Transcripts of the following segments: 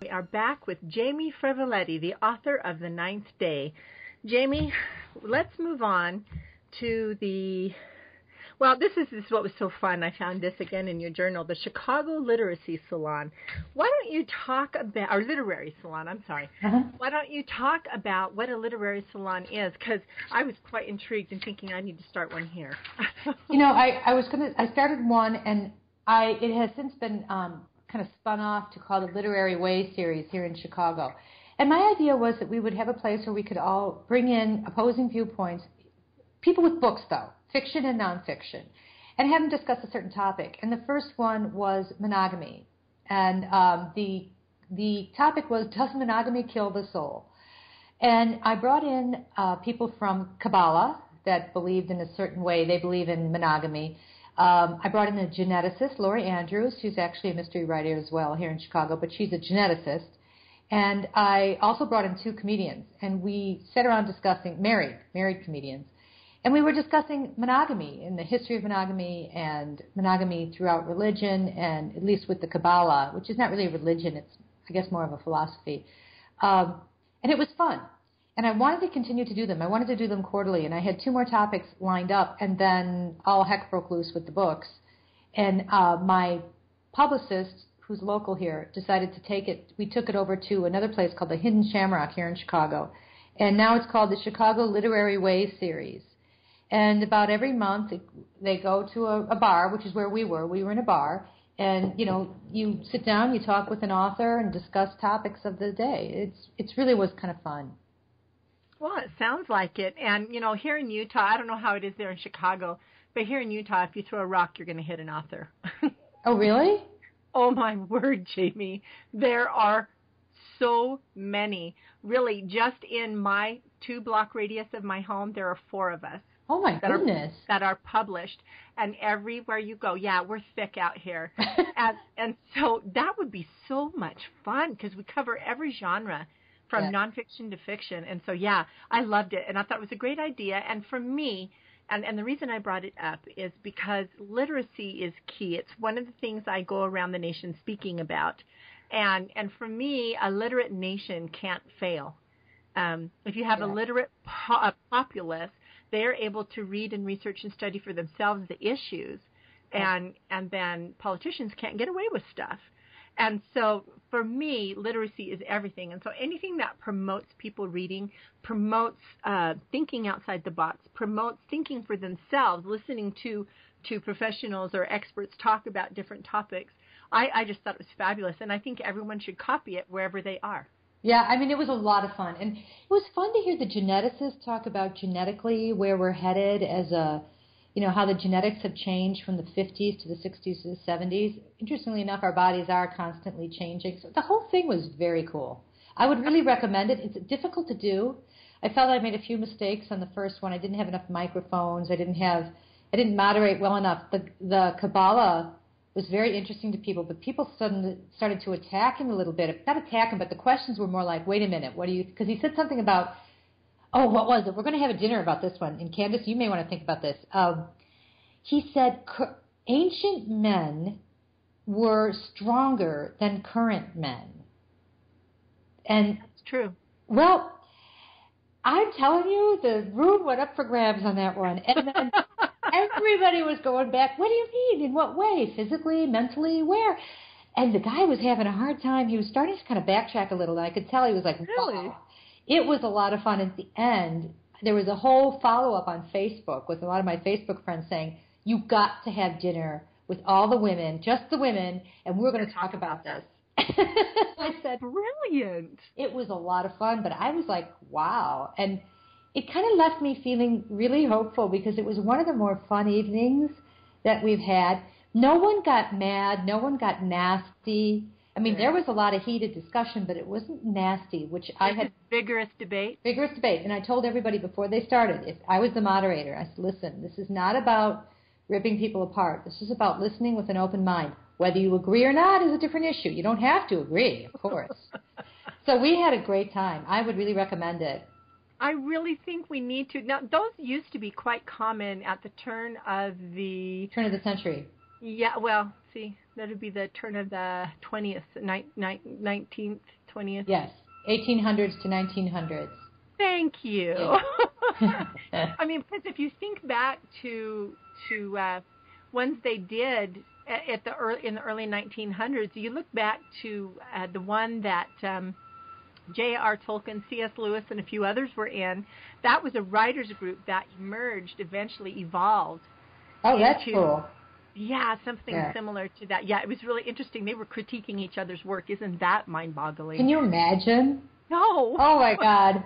We are back with Jamie Freveletti, the author of The Ninth Day. Jamie, let's move on to this is what was so fun. I found this again in your journal, the Chicago Literacy Salon. Why don't you talk about, or Literary Salon, I'm sorry. Why don't you talk about what a literary salon is? Because I was quite intrigued and thinking I need to start one here. I started one, and it has since been kind of spun off to call the Literary Way series here in Chicago. And my idea was that we would have a place where we could all bring in opposing viewpoints, people with books though, fiction and nonfiction, and have them discuss a certain topic. And the first one was monogamy. And the topic was, does monogamy kill the soul? And I brought in people from Kabbalah that believed in a certain way. They believe in monogamy. I brought in a geneticist, Lori Andrews, who's actually a mystery writer as well here in Chicago, but she's a geneticist. And I also brought in 2 comedians, and we sat around discussing, married comedians, and we were discussing monogamy and the history of monogamy and monogamy throughout religion, and at least with the Kabbalah, which is not really a religion, it's, I guess, more of a philosophy. And it was fun. And I wanted to continue to do them. I wanted to do them quarterly, and I had 2 more topics lined up, and then all heck broke loose with the books. And my publicist, who's local here, decided to take it. We took it over to another place called the Hidden Shamrock here in Chicago, and now it's called the Chicago Literary Way series. And about every month, they go to a bar, which is where we were. We were in a bar, and, you sit down, you talk with an author, and discuss topics of the day. It really was kind of fun. Well, it sounds like it. And, here in Utah, I don't know how it is there in Chicago, but here in Utah, if you throw a rock, you're going to hit an author. Oh, really? Oh, my word, Jamie. There are so many. Really, just in my 2-block radius of my home, there are 4 of us. Oh, my goodness. That are published. And everywhere you go, we're thick out here. and so that would be so much fun because we cover every genre from nonfiction to fiction. And so, I loved it. And I thought it was a great idea. And for me, and the reason I brought it up is because literacy is key. It's one of the things I go around the nation speaking about. And for me, a literate nation can't fail. If you have a literate populace, they're able to read and research and study for themselves the issues. And then politicians can't get away with stuff. And so for me, literacy is everything. And so anything that promotes people reading, promotes thinking outside the box, promotes thinking for themselves, listening to professionals or experts talk about different topics, I just thought it was fabulous. And I think everyone should copy it wherever they are. Yeah, it was a lot of fun. And it was fun to hear the geneticists talk about genetically where we're headed as how the genetics have changed from the 50s to the 60s to the 70s. Interestingly enough, our bodies are constantly changing. So the whole thing was very cool. I would really recommend it. It's difficult to do. I felt I made a few mistakes on the first one. I didn't have enough microphones. I didn't moderate well enough. The Kabbalah was very interesting to people, but people suddenly started to attack him a little bit. Not attack him, but the questions were more like, wait a minute, because he said something about, what was it? We're going to have a dinner about this one. And Candace, you may want to think about this. He said ancient men were stronger than current men. And that's true. Well, I'm telling you, the room went up for grabs on that one. And then everybody was going back, what do you mean? In what way? Physically, mentally, where? And the guy was having a hard time. He was starting to kind of backtrack a little, and I could tell he was like, really? Wow. It was a lot of fun. At the end, there was a whole follow-up on Facebook with a lot of my Facebook friends saying, you've got to have dinner with all the women, just the women, and we're going to talk about this. I said, brilliant. It was a lot of fun, but I was like, wow. And it kind of left me feeling really hopeful because it was one of the more fun evenings that we've had. No one got mad. No one got nasty. There was a lot of heated discussion, but it wasn't nasty, which I had... Vigorous debate? Vigorous debate. And I told everybody before they started, if I was the moderator, I said, listen, this is not about ripping people apart. This is about listening with an open mind. Whether you agree or not is a different issue. You don't have to agree, of course. So we had a great time. I would really recommend it. I really think we need to. Now, those used to be quite common at the turn of the century. Yeah, well, see, that would be the turn of the 19th, 20th. Yes, 1800s to 1900s. Thank you. Yeah. I mean, because if you think back to ones they did in the early 1900s, you look back to the one that J.R. Tolkien, C.S. Lewis, and a few others were in. That was a writers group that eventually evolved. Oh, that's cool. Yeah, something similar to that. Yeah, it was really interesting. They were critiquing each other's work. Isn't that mind-boggling? Can you imagine? No. Oh, my God.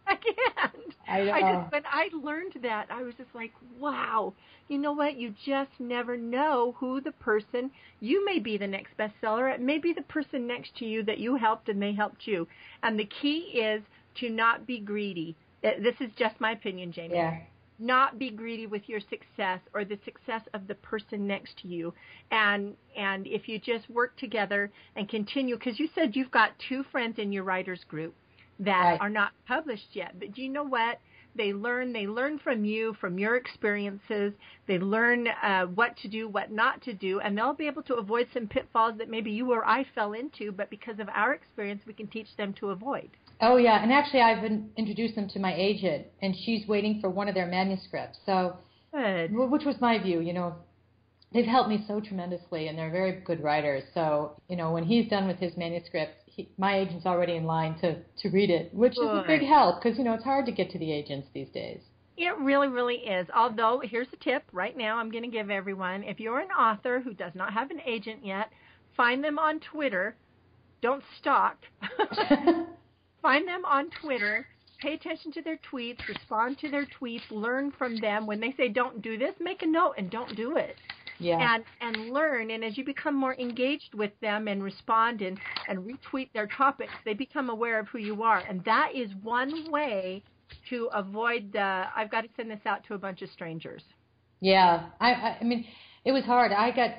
I can't. I know. When I learned that, I was just like, wow. You know what? You just never know who the person, you may be the next bestseller. It may be the person next to you that you helped and they helped you. And the key is to not be greedy. This is just my opinion, Jamie. Yeah. Not be greedy with your success or the success of the person next to you. And if you just work together and continue, because you said you've got 2 friends in your writers group that are not published yet. But do you know what? They learn from you, from your experiences. They learn what to do, what not to do, and they'll be able to avoid some pitfalls that maybe you or I fell into, but because of our experience, we can teach them to avoid. Oh, yeah, and actually I've introduced them to my agent, and she's waiting for one of their manuscripts. So, good. Which was my view, you know. They've helped me so tremendously, and they're very good writers. So, you know, when he's done with his manuscript, my agent's already in line to read it, which is a big help because, you know, it's hard to get to the agents these days. It really, really is. Although, here's a tip right now I'm going to give everyone. If you're an author who does not have an agent yet, find them on Twitter. Don't stalk. Find them on Twitter. Pay attention to their tweets. Respond to their tweets. Learn from them. When they say don't do this, make a note and don't do it. Yeah. And learn, and as you become more engaged with them and respond and retweet their topics, they become aware of who you are. And that is one way to avoid I've got to send this out to a bunch of strangers. Yeah. I mean, it was hard.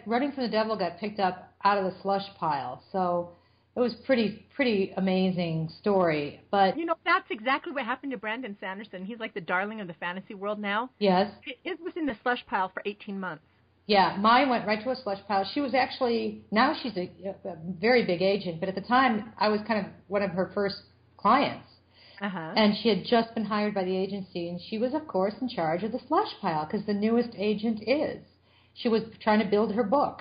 Running from the Devil got picked up out of the slush pile. So it was pretty amazing story. But you know, that's exactly what happened to Brandon Sanderson. He's like the darling of the fantasy world now. Yes. It was in the slush pile for 18 months. Yeah, mine went right to a slush pile. She was actually, now she's a very big agent, but at the time I was kind of one of her first clients. Uh-huh. And she had just been hired by the agency, and she was, of course, in charge of the slush pile because the newest agent is. She was trying to build her book.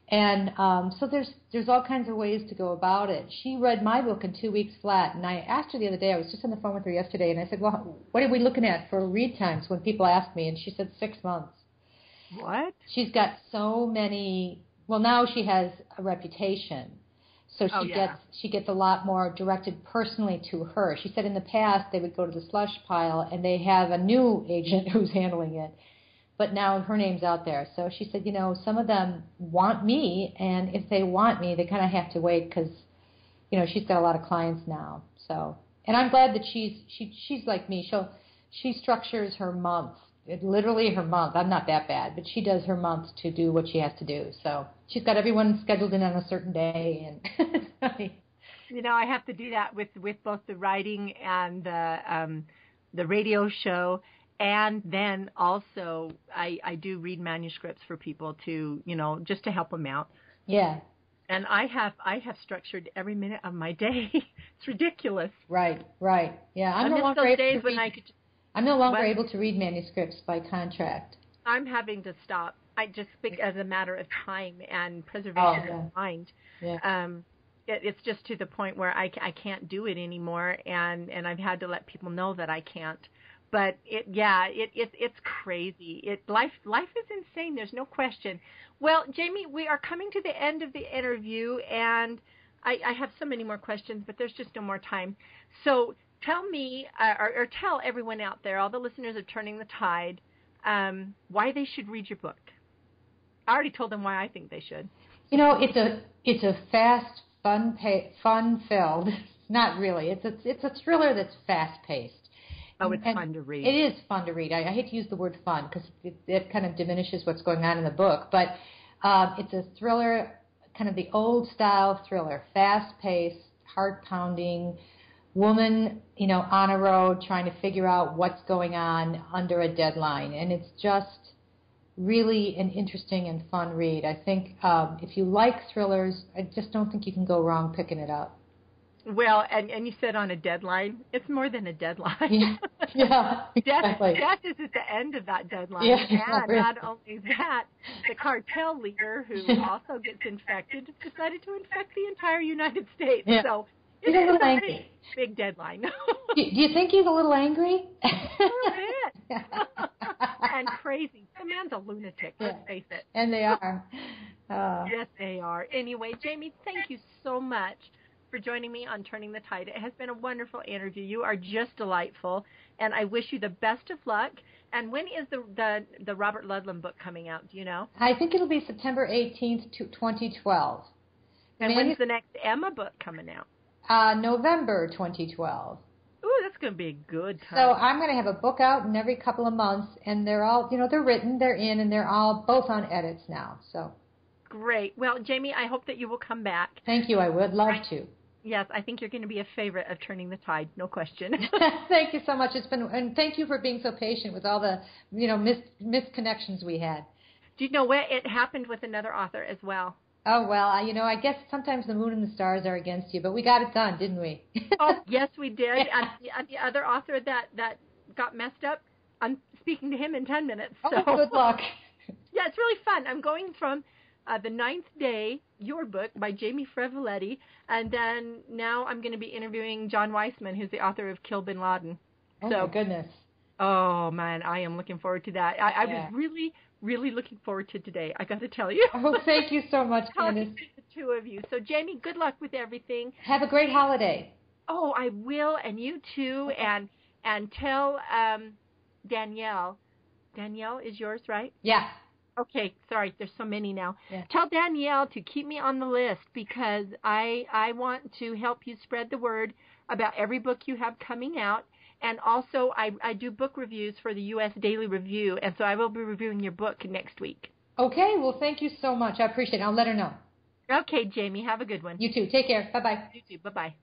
And so there's all kinds of ways to go about it. She read my book in 2 weeks flat, and I asked her the other day, I was just on the phone with her yesterday, and I said, well, what are we looking at for read times when people ask me? And she said 6 months. What? She's got so many. Well, now she has a reputation, so she gets a lot more directed personally to her. She said in the past they would go to the slush pile and they have a new agent who's handling it, but now her name's out there. So she said, you know, some of them want me, and if they want me, they kind of have to wait because, you know, she's got a lot of clients now. So, and I'm glad that she's like me. She structures her month. Literally her month. I'm not that bad, but she does her month to do what she has to do. So she's got everyone scheduled in on a certain day, and it's funny. You know, I have to do that with both the writing and the radio show, and then also I do read manuscripts for people to, you know, just to help them out. Yeah. And I have structured every minute of my day. It's ridiculous. Right. Yeah, I'm no longer able to read manuscripts by contract. I'm having to stop. I just think as a matter of time and preservation of mind. Yeah. It's just to the point where I can't do it anymore, and I've had to let people know that I can't. But it's crazy. Life is insane. There's no question. Well, Jamie, we are coming to the end of the interview, and I have so many more questions, but there's just no more time. So tell me, or tell everyone out there, all the listeners of Turning the Tide, why they should read your book. I already told them why I think they should. You know, it's a fast, fun-filled. Not really. It's a thriller that's fast-paced. Oh, it's fun to read. It is fun to read. I hate to use the word fun because it kind of diminishes what's going on in the book. But it's a thriller, kind of the old-style thriller, fast-paced, heart-pounding, woman, you know, on a road trying to figure out what's going on under a deadline. And it's just really an interesting and fun read. I think if you like thrillers, I just don't think you can go wrong picking it up. Well, and you said on a deadline. It's more than a deadline. Yeah, exactly. Death is at the end of that deadline. Yeah, and really. not only that, the cartel leader, who also gets infected, decided to infect the entire United States. Yeah. So He's a little angry. a big deadline. Do you think he's a little angry? A little bit. And crazy. The man's a lunatic, let's face it. And they are. Yes, they are. Anyway, Jamie, thank you so much for joining me on Turning the Tide. It has been a wonderful interview. You are just delightful, and I wish you the best of luck. And when is the Robert Ludlum book coming out? Do you know? I think it'll be September 18th, 2012. And when's the next Emma book coming out? November 2012. Ooh, that's going to be a good time. So I'm going to have a book out in every couple of months, and they're all, they're written, they're in, and they're all both on edits now. So great. Well, Jamie, I hope that you will come back. Thank you. I would love to. Yes, I think you're going to be a favorite of Turning the Tide, no question. Thank you so much. And thank you for being so patient with all the, misconnections we had. Do you know what? It happened with another author as well. Oh, well, I guess sometimes the moon and the stars are against you, but we got it done, didn't we? Oh, yes, we did. And the other author that got messed up, I'm speaking to him in 10 minutes. So. Oh, good luck. Yeah, it's really fun. I'm going from The Ninth Day, your book, by Jamie Freveletti, and then now I'm going to be interviewing John Weissman, who's the author of Kill Bin Laden. Oh, my goodness. Oh, man, I am looking forward to that. I was really looking forward to today, I got to tell you. Oh, thank you so much, Candace. Talking to the two of you. So, Jamie, good luck with everything. Have a great holiday. Oh, I will, and you too, and tell Danielle. Danielle is yours, right? Yeah. Okay, sorry, there's so many now. Yeah. Tell Danielle to keep me on the list because I want to help you spread the word about every book you have coming out. And also, I do book reviews for the U.S. Daily Review, and so I will be reviewing your book next week. Okay, well, thank you so much. I appreciate it. I'll let her know. Okay, Jamie, have a good one. You too. Take care. Bye-bye. You too. Bye-bye.